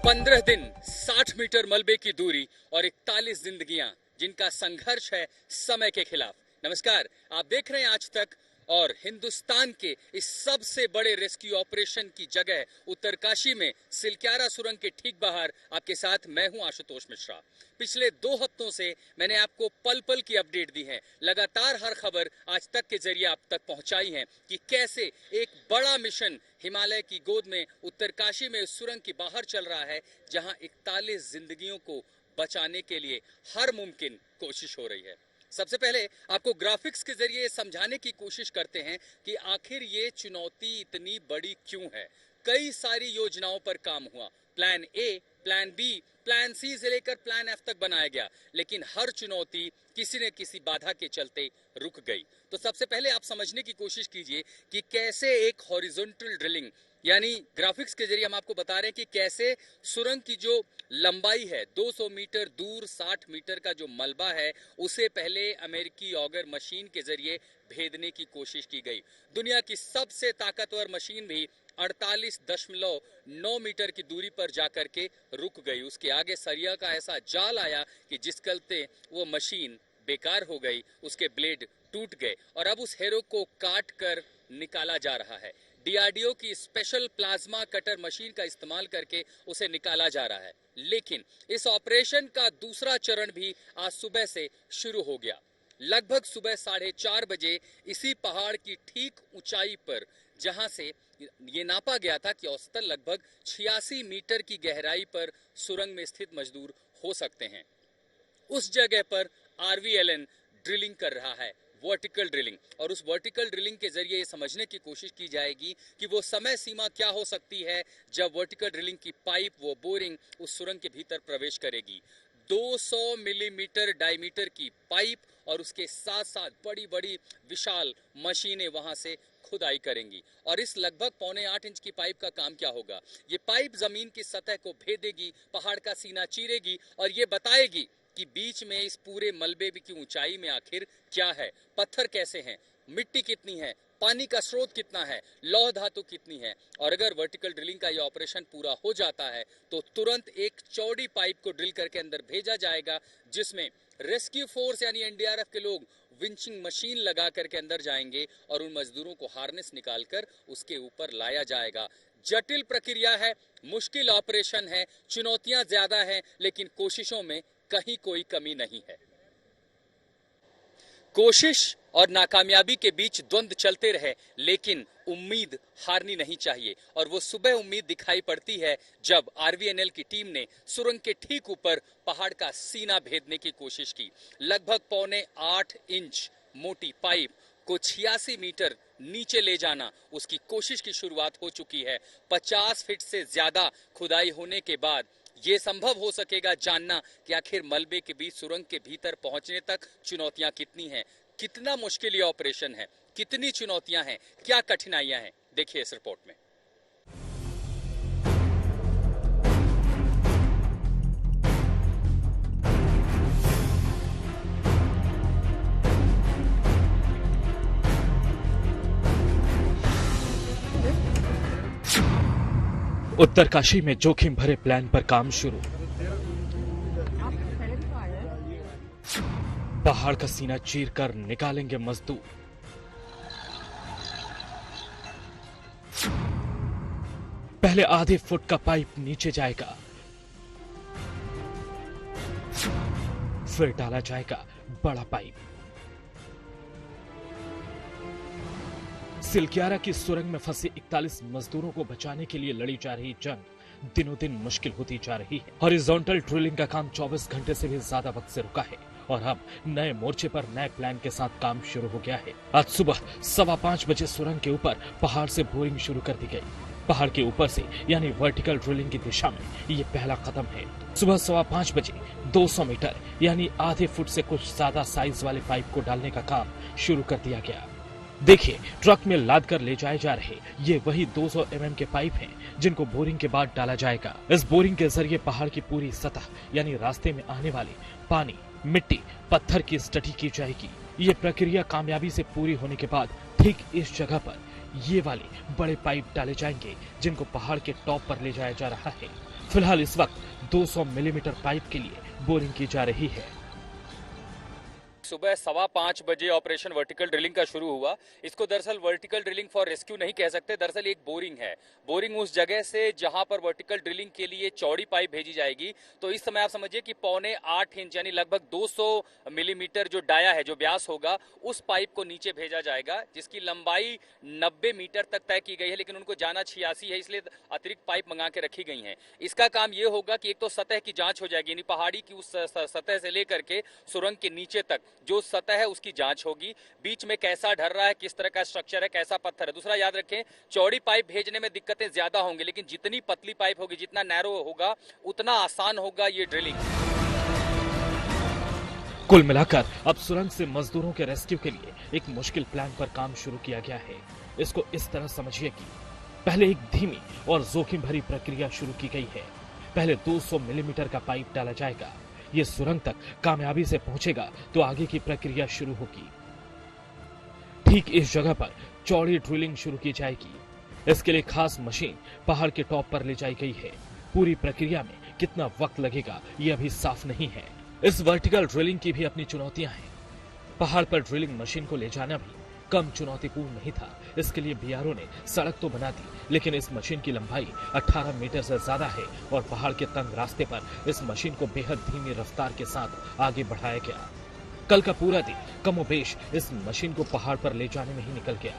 15 दिन 60 मीटर मलबे की दूरी और 41 जिंदगियां जिनका संघर्ष है समय के खिलाफ। नमस्कार, आप देख रहे हैं आज तक और हिंदुस्तान के इस सबसे बड़े रेस्क्यू ऑपरेशन की जगह उत्तरकाशी में सिलक्यारा सुरंग के ठीक बाहर आपके साथ मैं हूं आशुतोष मिश्रा। पिछले 2 हफ्तों से मैंने आपको पल पल की अपडेट दी है, लगातार हर खबर आज तक के जरिए आप तक पहुंचाई है कि कैसे एक बड़ा मिशन हिमालय की गोद में उत्तरकाशी में उस सुरंग के बाहर चल रहा है, जहां 41 जिंदगियों को बचाने के लिए हर मुमकिन कोशिश हो रही है। सबसे पहले आपको ग्राफिक्स के जरिए समझाने की कोशिश करते हैं कि आखिर ये चुनौती इतनी बड़ी क्यों है। कई सारी योजनाओं पर काम हुआ, plan A, plan B, plan C से लेकर प्लान एफ तक बनाया गया, लेकिन हर चुनौती किसी न किसी बाधा के चलते रुक गई। तो सबसे पहले आप समझने की कोशिश कीजिए कि कैसे एक हॉरिजॉन्टल ड्रिलिंग, यानी ग्राफिक्स के जरिए हम आपको बता रहे हैं कि कैसे सुरंग की जो लंबाई है 200 मीटर दूर 60 मीटर का जो मलबा है, उसे पहले अमेरिकी ऑगर मशीन के जरिए भेदने की कोशिश की गई। दुनिया की सबसे ताकतवर मशीन भी 48.9 मीटर की दूरी पर जाकर के रुक गई। उसके आगे सरिया का ऐसा जाल आया कि जिस चलते वो मशीन बेकार हो गई, उसके ब्लेड टूट गए और अब उस हेरो को काट कर निकाला जा रहा है। डीआरडीओ की स्पेशल प्लाज्मा कटर मशीन का इस्तेमाल करके उसे निकाला जा रहा है। लेकिन इस ऑपरेशन का दूसरा चरण भी आज सुबह से शुरू हो गया। लगभग सुबह 4:30 बजे इसी पहाड़ की ठीक ऊंचाई पर, जहां से ये नापा गया था कि औसतन लगभग 86 मीटर की गहराई पर सुरंग में स्थित मजदूर हो सकते हैं, उस जगह पर RVLN ड्रिलिंग कर रहा है, वर्टिकल ड्रिलिंग। और उस वर्टिकल ड्रिलिंग के जरिए ये समझने की कोशिश की जाएगी कि वो समय सीमा क्या हो सकती है जब वर्टिकल ड्रिलिंग की पाइप, वो बोरिंग उस सुरंग के भीतर प्रवेश करेगी। 200 मिलीमीटर डायमीटर की पाइप और उसके साथ साथ बड़ी बड़ी विशाल मशीनें वहां से खुदाई करेंगी। और इस लगभग 7.25 इंच की पाइप का काम क्या होगा? ये पाइप जमीन की सतह को भेदेगी, पहाड़ का सीना चीरेगी और ये बताएगी कि बीच में इस पूरे मलबे की ऊंचाई में आखिर क्या है, पत्थर कैसे हैं, मिट्टी कितनी है, पानी का स्रोत कितना है, लौह धातु कितनी है। और अगर वर्टिकल ड्रिलिंग का ये ऑपरेशन पूरा हो जाता है तो तुरंत एक चौड़ी पाइप को ड्रिल करके अंदर भेजा जाएगा, जिसमें रेस्क्यू फोर्स यानी NDRF के लोग विंचिंग मशीन लगा करके अंदर जाएंगे और उन मजदूरों को हार्नेस निकालकर उसके ऊपर लाया जाएगा। जटिल प्रक्रिया है, मुश्किल ऑपरेशन है, चुनौतियां ज्यादा हैं, लेकिन कोशिशों में कहीं कोई कमी नहीं है। कोशिश और नाकामयाबी के बीच द्वंद्व चलते रहे, लेकिन उम्मीद हारनी नहीं चाहिए। और वो सुबह उम्मीद दिखाई पड़ती है जब RVNL की टीम ने सुरंग के ठीक ऊपर पहाड़ का सीना भेदने की कोशिश की। लगभग 7.25 इंच मोटी पाइप को 86 मीटर नीचे ले जाना, उसकी कोशिश की शुरुआत हो चुकी है। 50 फीट से ज्यादा खुदाई होने के बाद ये संभव हो सकेगा जानना कि आखिर मलबे के बीच सुरंग के भीतर पहुंचने तक चुनौतियां कितनी हैं, कितना मुश्किल ये ऑपरेशन है, कितनी चुनौतियां हैं, क्या कठिनाइयां हैं। देखिए इस रिपोर्ट में। उत्तरकाशी में जोखिम भरे प्लान पर काम शुरू। पहाड़ का सीना चीरकर निकालेंगे मजदूर। पहले आधे फुट का पाइप नीचे जाएगा, फिर डाला जाएगा बड़ा पाइप। सिलक्यारा की सुरंग में फंसे 41 मजदूरों को बचाने के लिए लड़ी जा रही जंग दिनों दिन मुश्किल होती जा रही है। हॉरिजॉन्टल ड्रिलिंग का काम 24 घंटे से भी ज्यादा वक्त से रुका है और अब नए मोर्चे पर नए प्लान के साथ काम शुरू हो गया है। आज सुबह 5:15 बजे सुरंग के ऊपर पहाड़ से बोरिंग शुरू कर दी गई। पहाड़ के ऊपर से यानी वर्टिकल ड्रिलिंग की दिशा में ये पहला कदम है। सुबह 5:15 बजे 200 मीटर यानी आधे फुट से कुछ ज्यादा साइज वाले पाइप को डालने का काम शुरू कर दिया गया। देखिए, ट्रक में लाद कर ले जाए जा रहे ये वही 200 mm के पाइप हैं जिनको बोरिंग के बाद डाला जाएगा। इस बोरिंग के जरिए पहाड़ की पूरी सतह यानी रास्ते में आने वाले पानी, मिट्टी, पत्थर की स्टडी की जाएगी। ये प्रक्रिया कामयाबी से पूरी होने के बाद ठीक इस जगह पर ये वाले बड़े पाइप डाले जाएंगे जिनको पहाड़ के टॉप पर ले जाया जा रहा है। फिलहाल इस वक्त 200 मिलीमीटर पाइप के लिए बोरिंग की जा रही है। सुबह 5:15 बजे ऑपरेशन वर्टिकल ड्रिलिंग का शुरू हुआ। इसको दरअसल वर्टिकल ड्रिलिंग फॉर रेस्क्यू नहीं कह सकते, दरअसल एक बोरिंग है। बोरिंग उस जगह से जहां पर वर्टिकल ड्रिलिंग के लिए चौड़ी पाइप भेजी जाएगी। तो इस समय आप समझिए कि 7.25 इंच यानी लगभग 200 मिलीमीटर जो डाया है, जो व्यास होगा, उस पाइप को नीचे भेजा जाएगा, जिसकी लंबाई 90 मीटर तक तय की गई है। लेकिन उनको जाना 86 है, इसलिए अतिरिक्त पाइप मंगा के रखी गई है। इसका काम यह होगा कि एक तो सतह की जांच हो जाएगी, यानी पहाड़ी की उस सतह से लेकर के सुरंग के नीचे तक जो सतह है उसकी जांच होगी। बीच में कैसा ढर रहा है, किस तरह का स्ट्रक्चर है, कैसा पत्थर है। दूसरा याद रखें, चौड़ी पाइप भेजने में दिक्कतें ज्यादा होंगी, लेकिन जितनी पतली पाइप होगी, जितना नैरो होगा, उतना आसान होगा ये ड्रिलिंग। कुल मिलाकर अब सुरंग से मजदूरों के रेस्क्यू के लिए एक मुश्किल प्लान पर काम शुरू किया गया है। इसको इस तरह समझिए कि पहले एक धीमी और जोखिम भरी प्रक्रिया शुरू की गई है। पहले 200 मिलीमीटर का पाइप डाला जाएगा। ये सुरंग तक कामयाबी से पहुंचेगा तो आगे की प्रक्रिया शुरू होगी। ठीक इस जगह पर चौड़ी ड्रिलिंग शुरू की जाएगी। इसके लिए खास मशीन पहाड़ के टॉप पर ले जाई गई है। पूरी प्रक्रिया में कितना वक्त लगेगा ये अभी साफ नहीं है। इस वर्टिकल ड्रिलिंग की भी अपनी चुनौतियां हैं। पहाड़ पर ड्रिलिंग मशीन को ले जाना भी कम चुनौतीपूर्ण नहीं था। इसके लिए बीआरओ ने सड़क तो बना दी, लेकिन इस मशीन की लंबाई 18 मीटर से ज्यादा है और पहाड़ के तंग रास्ते पर इस मशीन को बेहद धीमी रफ्तार के साथ आगे बढ़ाया गया। कल का पूरा दिन कमोबेश इस मशीन को पहाड़ पर ले जाने में ही निकल गया।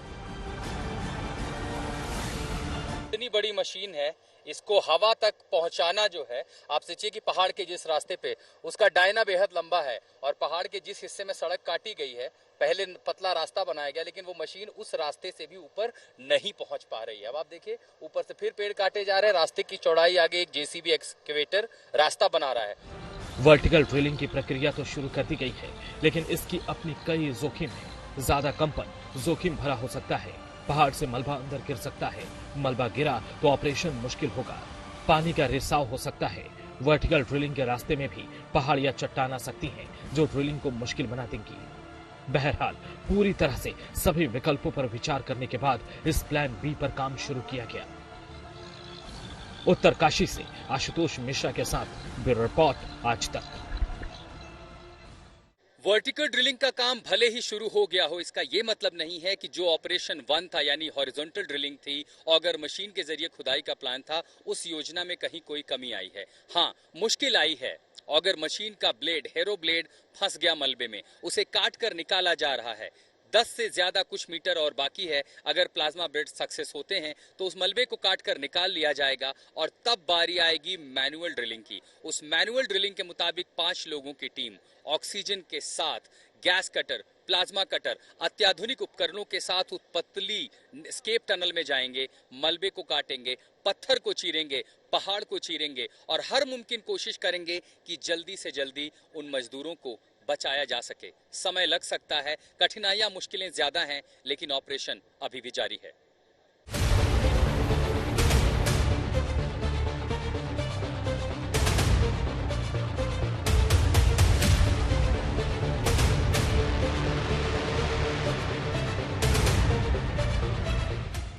इतनी बड़ी मशीन है, इसको हवा तक पहुंचाना जो है, आप सोचिए कि पहाड़ के जिस रास्ते पे उसका डायना बेहद लंबा है और पहाड़ के जिस हिस्से में सड़क काटी गई है, पहले पतला रास्ता बनाया गया, लेकिन वो मशीन उस रास्ते से भी ऊपर नहीं पहुंच पा रही है। अब आप देखिए, ऊपर से फिर पेड़ काटे जा रहे हैं, रास्ते की चौड़ाई आगे एक जेसीबी एक्सकेवेटर रास्ता बना रहा है। वर्टिकल ड्रिलिंग की प्रक्रिया तो शुरू कर दी गई है, लेकिन इसकी अपनी कई जोखिम है। ज्यादा कंपन जोखिम भरा हो सकता है। पहाड़ से मलबा अंदर गिर सकता है। मलबा गिरा तो ऑपरेशन मुश्किल होगा। पानी का रिसाव हो सकता है। वर्टिकल ड्रिलिंग के रास्ते में भी पहाड़ या चट्टान आ सकती हैं, जो ड्रिलिंग को मुश्किल बना देंगी। बहरहाल पूरी तरह से सभी विकल्पों पर विचार करने के बाद इस प्लान बी पर काम शुरू किया गया। उत्तरकाशी से आशुतोष मिश्रा के साथ ब्यूरो रिपोर्ट आज तक। वर्टिकल ड्रिलिंग का काम भले ही शुरू हो गया हो, इसका यह मतलब नहीं है कि जो ऑपरेशन 1 था, यानी हॉरिजॉन्टल ड्रिलिंग थी, ऑगर मशीन के जरिए खुदाई का प्लान था, उस योजना में कहीं कोई कमी आई है। हाँ, मुश्किल आई है। ऑगर मशीन का ब्लेड, हेरो ब्लेड, फंस गया मलबे में। उसे काट कर निकाला जा रहा है। 10 से ज्यादा कुछ मीटर और बाकी है। अगर प्लाज्मा ब्लेड सक्सेस होते हैं तो उस मलबे को काट कर निकाल लिया जाएगा और तब बारी आएगी मैनुअल ड्रिलिंग की। उस मैनुअल ड्रिलिंग के मुताबिक 5 लोगों की टीम ऑक्सीजन के साथ, गैस कटर, प्लाज्मा कटर, अत्याधुनिक उपकरणों के साथ उस पतली स्केप टनल में जाएंगे, मलबे को काटेंगे, पत्थर को चीरेंगे, पहाड़ को चीरेंगे और हर मुमकिन कोशिश करेंगे कि जल्दी से जल्दी उन मजदूरों को बचाया जा सके। समय लग सकता है, कठिनाइयां, मुश्किलें ज्यादा हैं, लेकिन ऑपरेशन अभी भी जारी है।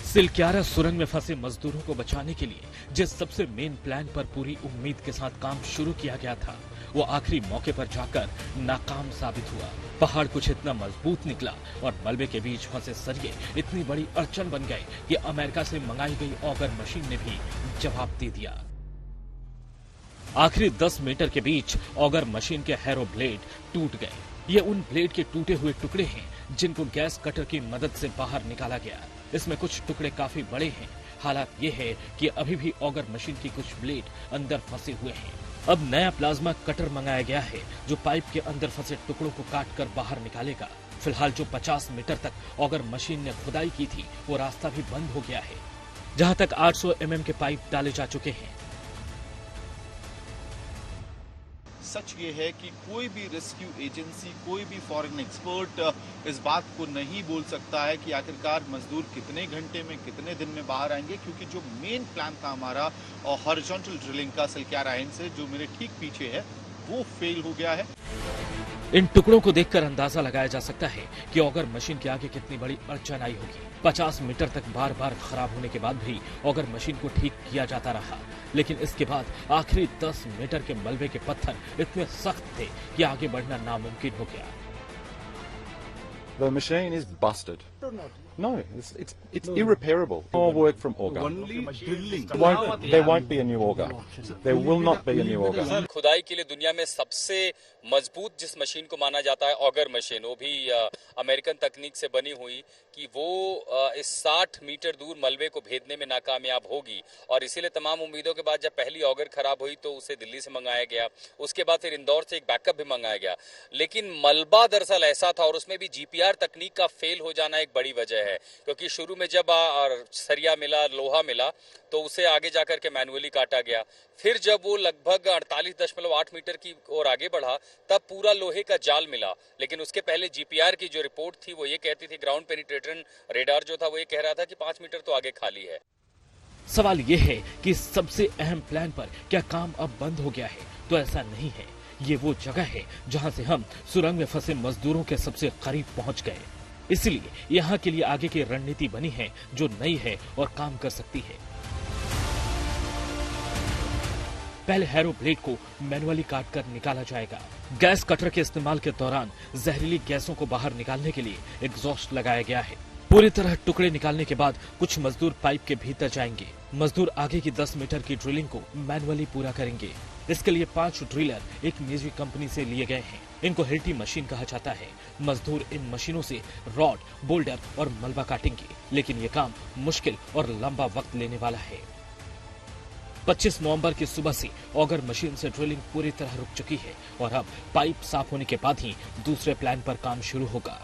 सिलक्यारा सुरंग में फंसे मजदूरों को बचाने के लिए जिस सबसे मेन प्लान पर पूरी उम्मीद के साथ काम शुरू किया गया था, वो आखिरी मौके पर जाकर नाकाम साबित हुआ। पहाड़ कुछ इतना मजबूत निकला और मलबे के बीच फंसे सरिये इतनी बड़ी अड़चन बन गए कि अमेरिका से मंगाई गई ऑगर मशीन ने भी जवाब दे दिया। आखिरी 10 मीटर के बीच ऑगर मशीन के हैरो ब्लेड टूट गए। ये उन ब्लेड के टूटे हुए टुकड़े हैं जिनको गैस कटर की मदद से बाहर निकाला गया। इसमें कुछ टुकड़े काफी बड़े हैं। हालात ये है कि अभी भी ऑगर मशीन की कुछ ब्लेड अंदर फंसे हुए हैं। अब नया प्लाज्मा कटर मंगाया गया है जो पाइप के अंदर फंसे टुकड़ों को काट कर बाहर निकालेगा। फिलहाल जो 50 मीटर तक ऑगर मशीन ने खुदाई की थी, वो रास्ता भी बंद हो गया है, जहां तक 800 mm के पाइप डाले जा चुके हैं। सच ये है कि कोई भी रेस्क्यू एजेंसी, कोई भी फॉरेन एक्सपर्ट इस बात को नहीं बोल सकता है कि आखिरकार मजदूर कितने घंटे में, कितने दिन में बाहर आएंगे, क्योंकि जो मेन प्लान था हमारा हॉरिजॉन्टल ड्रिलिंग का सिलक्यारा एंड से, जो मेरे ठीक पीछे है, वो फेल हो गया है। इन टुकड़ों को देखकर अंदाजा लगाया जा सकता है कि ऑगर मशीन के आगे कितनी बड़ी अड़चन आई होगी। 50 मीटर तक बार बार खराब होने के बाद भी ऑगर मशीन को ठीक किया जाता रहा, लेकिन इसके बाद आखिरी 10 मीटर के मलबे के पत्थर इतने सख्त थे कि आगे बढ़ना नामुमकिन हो गया। The machine is busted. No, it's irreparable. More work from auger. Only drilling. There won't be a new auger. There will not be a new auger. खुदाई के लिए दुनिया में सबसे मजबूत जिस मशीन को माना जाता है ऑगर मशीन, वो भी अमेरिकन तकनीक से बनी हुई, कि वो इस 60 मीटर दूर मलबे को भेदने में नाकामयाब होगी। और इसीलिए तमाम उम्मीदों के बाद जब पहली ऑगर खराब हुई तो उसे दिल्ली से मंगाया गया, उसके बाद फिर इंदौर से एक बैकअप भी मंगाया गया। लेकिन मलबा दरअसल ऐसा था, और उसमें भी जीपीआर तकनीक का फेल हो जाना एक बड़ी वजह है, क्योंकि शुरू में जब सरिया मिला, लोहा मिला, तो उसे आगे जाकर के मैनुअली काटा गया। फिर जब वो लगभग 48.8 मीटर की ओर आगे बढ़ा, तब पूरा लोहे का जाल मिला। लेकिन उसके पहले जीपीआर की जो रिपोर्ट थी वो ये कहती थी, ग्राउंड पेनिट्रेशन रेडार जो था वो ये कह रहा था कि 5 मीटर तो आगे खाली है। सवाल यह है कि सबसे अहम प्लान पर क्या काम अब बंद हो गया है? तो ऐसा नहीं है। ये वो जगह है जहां से हम सुरंग में फंसे मजदूरों के सबसे करीब पहुंच गए। इसलिए यहाँ के लिए आगे की रणनीति बनी है जो नई है और काम कर सकती है। पहले हैरो ब्लेड को मैनुअली काट कर निकाला जाएगा। गैस कटर के इस्तेमाल के दौरान जहरीली गैसों को बाहर निकालने के लिए एग्जॉस्ट लगाया गया है। पूरी तरह टुकड़े निकालने के बाद कुछ मजदूर पाइप के भीतर जाएंगे। मजदूर आगे की 10 मीटर की ड्रिलिंग को मैनुअली पूरा करेंगे। इसके लिए 5 ड्रिलर एक निजी कंपनी से लिए गए हैं। इनको हिल्टी मशीन कहा जाता है। मजदूर इन मशीनों से रॉड, बोल्डर और मलबा काटेंगे, लेकिन ये काम मुश्किल और लंबा वक्त लेने वाला है। 25 नवंबर की सुबह से ऑगर मशीन से ड्रिलिंग पूरी तरह रुक चुकी है और अब पाइप साफ होने के बाद ही दूसरे प्लान पर काम शुरू होगा।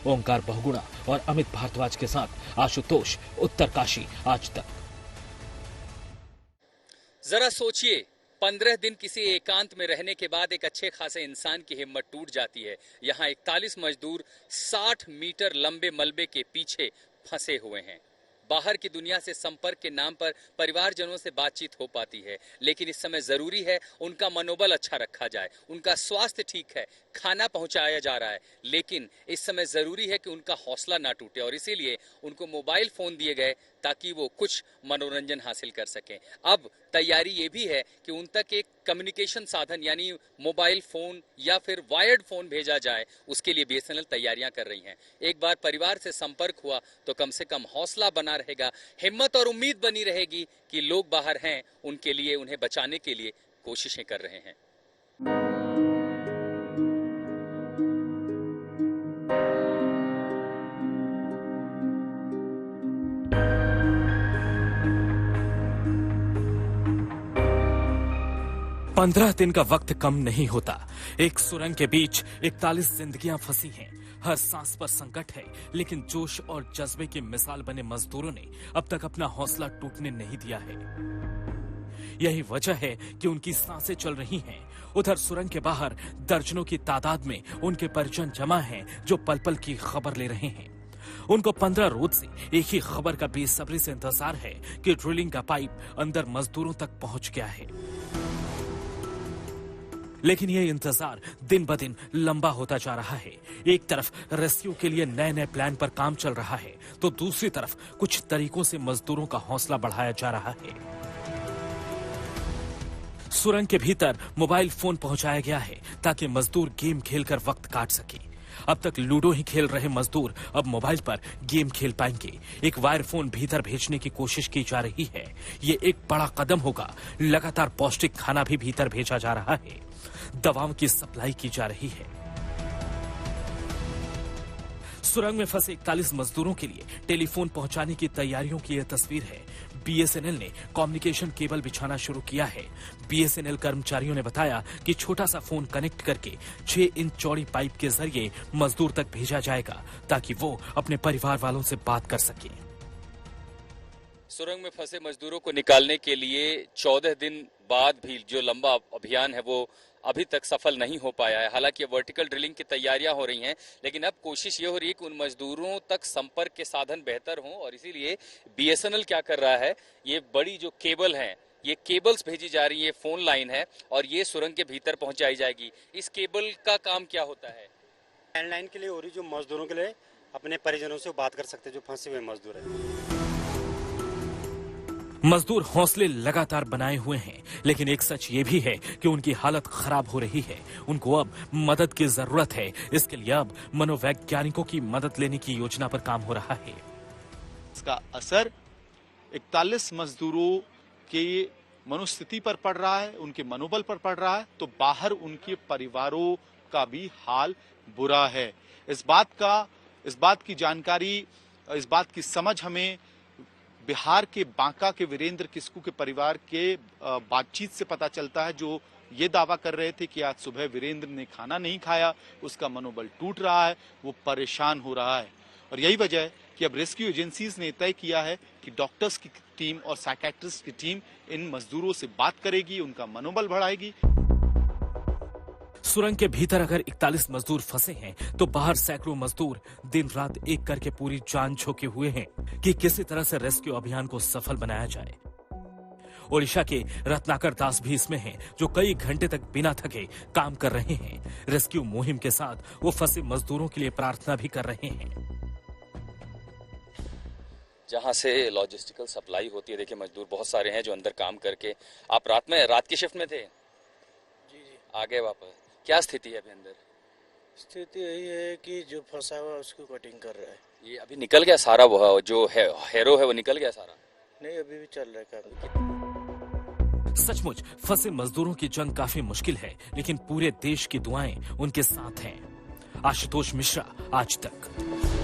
ओंकार बहुगुणा और अमित भारद्वाज के साथ आशुतोष, उत्तरकाशी आज तक। जरा सोचिए, 15 दिन किसी एकांत में रहने के बाद एक अच्छे खासे इंसान की हिम्मत टूट जाती है। यहाँ 41 मजदूर 60 मीटर लंबे मलबे के पीछे फंसे हुए हैं। बाहर की दुनिया से संपर्क के नाम पर परिवारजनों से बातचीत हो पाती है, लेकिन इस समय जरूरी है उनका मनोबल अच्छा रखा जाए। उनका स्वास्थ्य ठीक है, खाना पहुंचाया जा रहा है, लेकिन इस समय जरूरी है कि उनका हौसला ना टूटे, और इसीलिए उनको मोबाइल फोन दिए गए ताकि वो कुछ मनोरंजन हासिल कर सकें। अब तैयारी ये भी है कि उन तक एक कम्युनिकेशन साधन यानी मोबाइल फोन या फिर वायर्ड फोन भेजा जाए, उसके लिए बीएसएनएल तैयारियां कर रही हैं। एक बार परिवार से संपर्क हुआ तो कम से कम हौसला बना रहेगा, हिम्मत और उम्मीद बनी रहेगी कि लोग बाहर हैं, उनके लिए, उन्हें बचाने के लिए कोशिशें कर रहे हैं। पंद्रह दिन का वक्त कम नहीं होता। एक सुरंग के बीच 41 जिंदगियां फंसी हैं। हर सांस पर संकट है, लेकिन जोश और जज्बे की मिसाल बने मजदूरों ने अब तक अपना हौसला टूटने नहीं दिया है। यही वजह है कि उनकी सांसें चल रही हैं। उधर सुरंग के बाहर दर्जनों की तादाद में उनके परिजन जमा हैं जो पल पल की खबर ले रहे हैं। उनको 15 रोज से एक ही खबर का बेसब्री से इंतजार है कि ड्रिलिंग का पाइप अंदर मजदूरों तक पहुंच गया है। लेकिन यह इंतजार दिन ब दिन लंबा होता जा रहा है। एक तरफ रेस्क्यू के लिए नए नए प्लान पर काम चल रहा है, तो दूसरी तरफ कुछ तरीकों से मजदूरों का हौसला बढ़ाया जा रहा है। सुरंग के भीतर मोबाइल फोन पहुंचाया गया है ताकि मजदूर गेम खेलकर वक्त काट सके। अब तक लूडो ही खेल रहे मजदूर अब मोबाइल पर गेम खेल पाएंगे। एक वायर फोन भीतर भेजने की कोशिश की जा रही है। ये एक बड़ा कदम होगा। लगातार पौष्टिक खाना भी भीतर भेजा जा रहा है। दवाओं की सप्लाई की जा रही है। सुरंग में फंसे 41 मजदूरों के लिए टेलीफोन पहुंचाने की तैयारियों की यह तस्वीर है। बीएसएनएल ने कम्युनिकेशन केबल बिछाना शुरू किया है। बीएसएनएल कर्मचारियों ने बताया कि छोटा सा फोन कनेक्ट करके 6 इंच चौड़ी पाइप के जरिए मजदूर तक भेजा जाएगा ताकि वो अपने परिवार वालों से बात कर सके। सुरंग में फंसे मजदूरों को निकालने के लिए 14 दिन बाद भी जो लंबा अभियान है वो अभी तक सफल नहीं हो पाया है। हालांकि वर्टिकल ड्रिलिंग की तैयारियां हो रही हैं, लेकिन अब कोशिश ये हो रही है कि उन मजदूरों तक संपर्क के साधन बेहतर हों, और इसीलिए बीएसएनएल क्या कर रहा है, ये बड़ी जो केबल है ये केबल्स भेजी जा रही है, फोन लाइन है और ये सुरंग के भीतर पहुंचाई जाएगी। इस केबल का काम क्या होता है? लैंडलाइन के लिए और जो मजदूरों के लिए अपने परिजनों से बात कर सकते हैं, जो फंसे हुए मजदूर हैं। मजदूर हौसले लगातार बनाए हुए हैं, लेकिन एक सच ये भी है कि उनकी हालत खराब हो रही है। उनको अब मदद की जरूरत है। इसके लिए अब मनोवैज्ञानिकों की मदद लेने की योजना पर काम हो रहा है। इसका असर 41 मजदूरों के मनोस्थिति पर पड़ रहा है, उनके मनोबल पर पड़ रहा है, तो बाहर उनके परिवारों का भी हाल बुरा है। इस बात की जानकारी, इस बात की समझ हमें बिहार के बांका के वीरेंद्र किस्कू के परिवार के बातचीत से पता चलता है, जो ये दावा कर रहे थे कि आज सुबह वीरेंद्र ने खाना नहीं खाया, उसका मनोबल टूट रहा है, वो परेशान हो रहा है। और यही वजह है कि अब रेस्क्यू एजेंसीज ने तय किया है कि डॉक्टर्स की टीम और साइकियाट्रिस्ट की टीम इन मजदूरों से बात करेगी, उनका मनोबल बढ़ाएगी। सुरंग के भीतर अगर 41 मजदूर फंसे हैं, तो बाहर सैकड़ों मजदूर दिन रात एक करके पूरी जान झोंके हुए हैं कि किसी तरह से रेस्क्यू अभियान को सफल बनाया जाए। ओडिशा के रत्नाकर दास भी इसमें हैं, जो कई घंटे तक बिना थके काम कर रहे हैं। रेस्क्यू मुहिम के साथ वो फंसे मजदूरों के लिए प्रार्थना भी कर रहे हैं। जहां से लॉजिस्टिकल सप्लाई होती है, देखिए मजदूर बहुत सारे हैं जो अंदर काम करके। आप रात की शिफ्ट में थे? जी। आ गए वापस? क्या स्थिति है अभी अंदर? स्थिति यही है कि जो फंसा हुआ उसको कटिंग कर रहा है। ये अभी निकल गया सारा? वो जो है हेरो है वो निकल गया सारा? नहीं, अभी भी चल रहा है काम। सचमुच फंसे मजदूरों की जंग काफी मुश्किल है, लेकिन पूरे देश की दुआएं उनके साथ हैं। आशुतोष मिश्रा, आज तक।